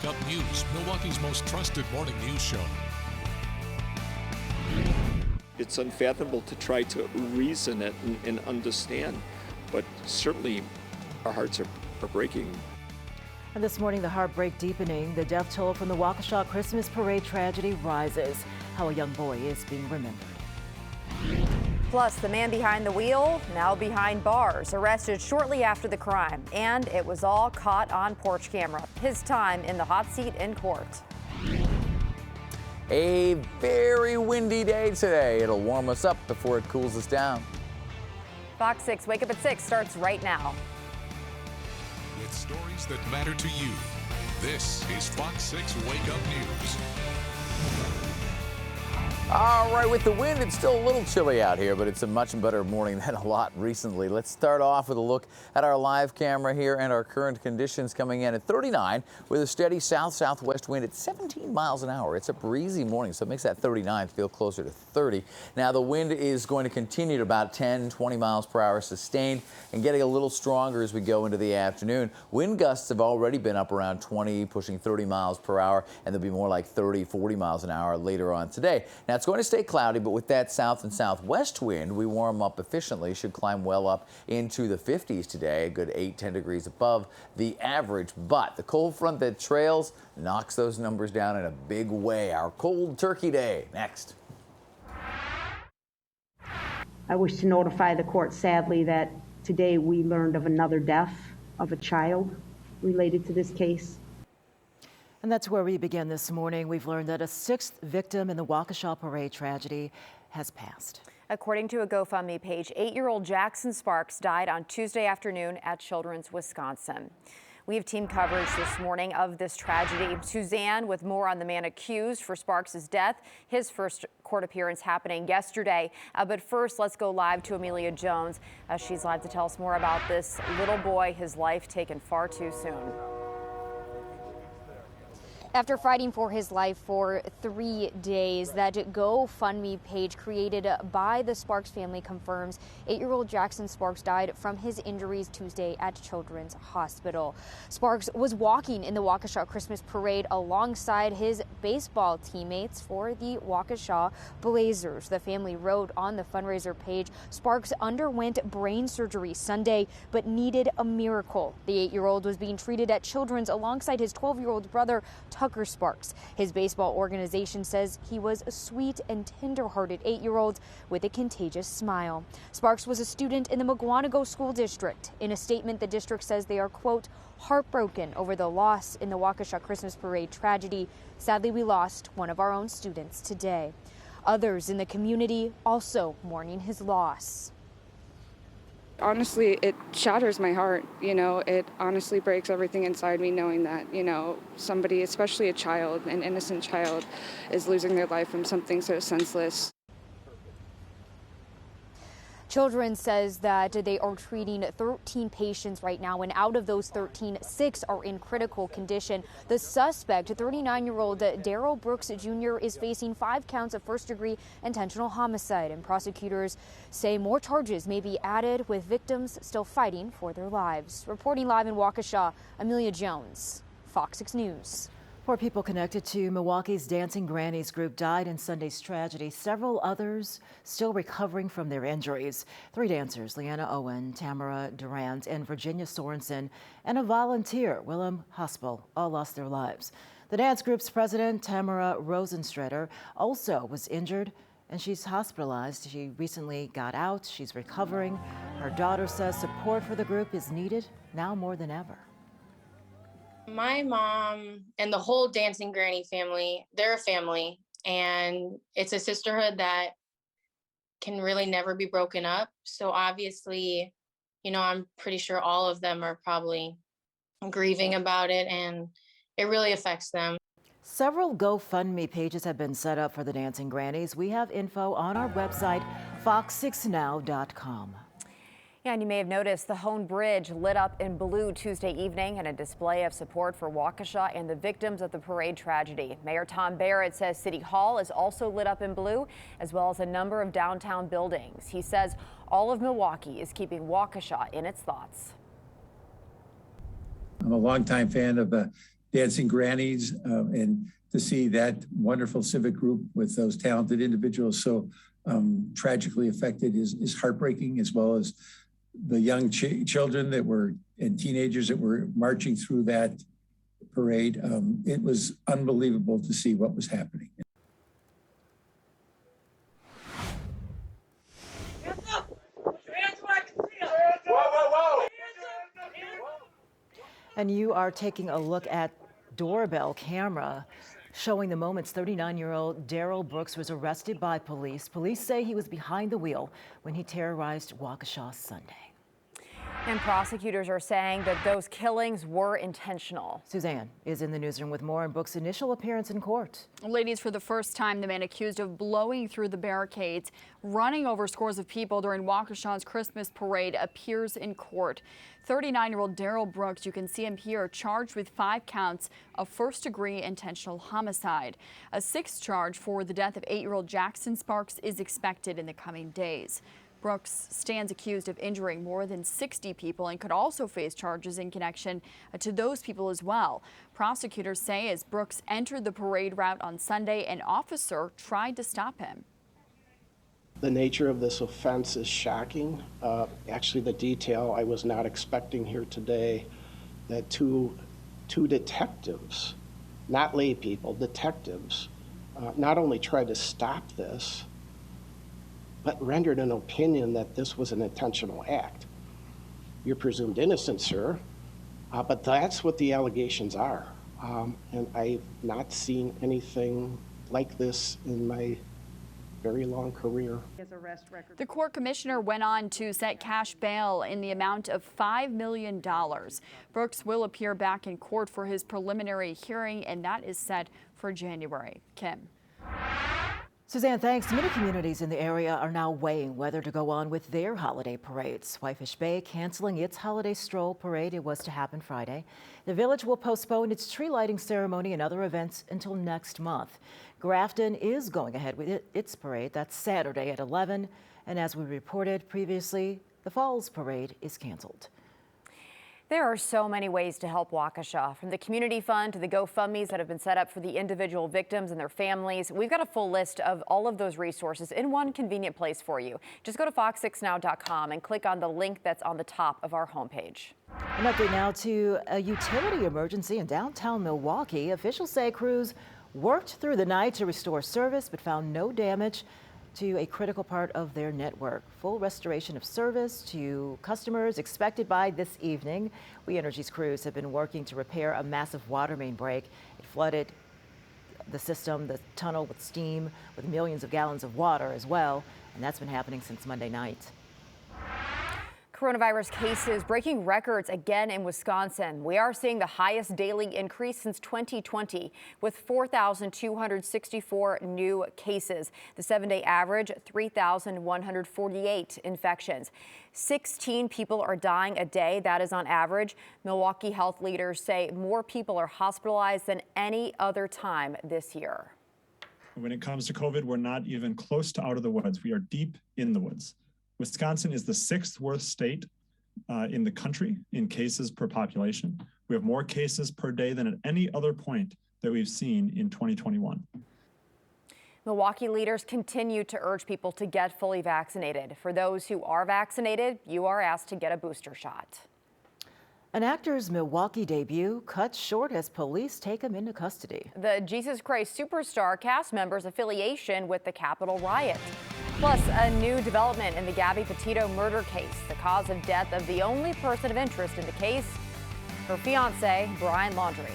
Wake Up News, Milwaukee's most trusted morning news show. It's unfathomable to try to reason it and understand, but certainly our hearts are breaking. And this morning, the heartbreak deepening. The death toll from the Waukesha Christmas parade tragedy rises. How a young boy is being remembered. Plus, the man behind the wheel, now behind bars, arrested shortly after the crime. And it was all caught on porch camera. His time in the hot seat in court. A very windy day today. It'll warm us up before it cools us down. Fox 6 Wake Up at 6 starts right now. With stories that matter to you, this is Fox 6 Wake Up News. All right, with the wind, it's still a little chilly out here, but it's a much better morning than a lot recently. Let's start off with a look at our live camera here and our current conditions coming in at 39 with a steady south-southwest wind at 17 miles an hour. It's a breezy morning, so it makes that 39 feel closer to 30. Now, the wind is going to continue at about 10, 20 miles per hour sustained and getting a little stronger as we go into the afternoon. Wind gusts have already been up around 20, pushing 30 miles per hour, and they'll be more like 30, 40 miles an hour later on today. Now, it's going to stay cloudy, but with that south and southwest wind, we warm up efficiently. Should climb well up into the 50s today, a good 8, 10 degrees above the average. But the cold front that trails knocks those numbers down in a big way. Our cold turkey day next. I wish to notify the court, sadly, that today we learned of another death of a child related to this case. And that's where we begin this morning. We've learned that a 6th victim in the Waukesha parade tragedy has passed. According to a GoFundMe page, 8-year-old Jackson Sparks died on Tuesday afternoon at Children's Wisconsin. We have team coverage this morning of this tragedy. Suzanne with more on the man accused for Sparks' death. His first court appearance happening yesterday. But first, let's go live to Amelia Jones. She's live to tell us more about this little boy, his life taken far too soon. After fighting for his life for 3 days, that GoFundMe page created by the Sparks family confirms 8-year-old Jackson Sparks died from his injuries Tuesday at Children's Hospital. Sparks was walking in the Waukesha Christmas parade alongside his baseball teammates for the Waukesha Blazers. The family wrote on the fundraiser page, Sparks underwent brain surgery Sunday but needed a miracle. The 8-year-old was being treated at Children's alongside his 12-year-old brother, Tucker Sparks. His baseball organization says he was a sweet and tender-hearted 8-year-old with a contagious smile. Sparks was a student in the Mugwanago School District. In a statement, the district says they are, quote, heartbroken over the loss in the Waukesha Christmas parade tragedy. Sadly, we lost one of our own students today. Others in the community also mourning his loss. Honestly, it shatters my heart, it honestly breaks everything inside me knowing that, somebody, especially a child, an innocent child, is losing their life from something so senseless. Children says that they are treating 13 patients right now, and out of those 13, 6 are in critical condition. The suspect, 39-year-old Daryl Brooks Jr., is facing 5 counts of first-degree intentional homicide, and prosecutors say more charges may be added with victims still fighting for their lives. Reporting live in Waukesha, Amelia Jones, Fox 6 News. 4 people connected to Milwaukee's Dancing Grannies group died in Sunday's tragedy. Several others still recovering from their injuries. 3 dancers, Leanna Owen, Tamara Durant, and Virginia Sorensen, and a volunteer, Willem Haspel, all lost their lives. The dance group's president, Tamara Rosenstrader, also was injured, and she's hospitalized. She recently got out. She's recovering. Her daughter says support for the group is needed now more than ever. My mom and the whole Dancing Granny family, they're a family, and it's a sisterhood that can really never be broken up. So obviously, I'm pretty sure all of them are probably grieving about it, and it really affects them. Several GoFundMe pages have been set up for the Dancing Grannies. We have info on our website, fox6now.com. And you may have noticed the Hone Bridge lit up in blue Tuesday evening in a display of support for Waukesha and the victims of the parade tragedy. Mayor Tom Barrett says City Hall is also lit up in blue, as well as a number of downtown buildings. He says all of Milwaukee is keeping Waukesha in its thoughts. I'm a longtime fan of Dancing Grannies, and to see that wonderful civic group with those talented individuals so tragically affected is heartbreaking, as well as the young children that were and teenagers that were marching through that parade. It was unbelievable to see what was happening. And you are taking a look at doorbell camera showing the moments 39-year-old Darrell Brooks was arrested by police. Police say he was behind the wheel when he terrorized Waukesha Sunday. And prosecutors are saying that those killings were intentional. Suzanne is in the newsroom with more on Brooks' initial appearance in court. Ladies, for the first time, the man accused of blowing through the barricades, running over scores of people during Waukesha's Christmas parade appears in court. 39-year-old Darrell Brooks, you can see him here, charged with 5 counts of first-degree intentional homicide. A 6th charge for the death of 8-year-old Jackson Sparks is expected in the coming days. Brooks stands accused of injuring more than 60 people and could also face charges in connection to those people as well. Prosecutors say as Brooks entered the parade route on Sunday, an officer tried to stop him. The nature of this offense is shocking. Actually, the detail I was not expecting here today, that two detectives, not lay people, detectives, not only tried to stop this, but rendered an opinion that this was an intentional act. You're presumed innocent, sir, but that's what the allegations are. And I've not seen anything like this in my very long career. The court commissioner went on to set cash bail in the amount of $5 million. Brooks will appear back in court for his preliminary hearing, and that is set for January. Kim. Suzanne, thanks. Many communities in the area are now weighing whether to go on with their holiday parades. Whitefish Bay canceling its holiday stroll parade. It was to happen Friday. The village will postpone its tree lighting ceremony and other events until next month. Grafton is going ahead with its parade. That's Saturday at 11. And as we reported previously, the Falls Parade is canceled. There are so many ways to help Waukesha, from the community fund to the GoFundMes that have been set up for the individual victims and their families. We've got a full list of all of those resources in one convenient place for you. Just go to fox6now.com and click on the link that's on the top of our homepage. An update now to a utility emergency in downtown Milwaukee. Officials say crews worked through the night to restore service but found no damage to a critical part of their network. Full restoration of service to customers expected by this evening. We Energy's crews have been working to repair a massive water main break. It flooded the system, the tunnel, with steam, with millions of gallons of water as well, and that's been happening since Monday night. Coronavirus cases breaking records again in Wisconsin. We are seeing the highest daily increase since 2020 with 4,264 new cases. The 7-day average, 3,148 infections. 16 people are dying a day. That is on average. Milwaukee health leaders say more people are hospitalized than any other time this year. When it comes to COVID, we're not even close to out of the woods. We are deep in the woods. Wisconsin is the 6th worst state in the country in cases per population. We have more cases per day than at any other point that we've seen in 2021. Milwaukee leaders continue to urge people to get fully vaccinated. For those who are vaccinated, you are asked to get a booster shot. An actor's Milwaukee debut cut short as police take him into custody. The Jesus Christ Superstar cast member's affiliation with the Capitol riot. Plus, a new development in the Gabby Petito murder case. The cause of death of the only person of interest in the case, her fiancé, Brian Laundrie.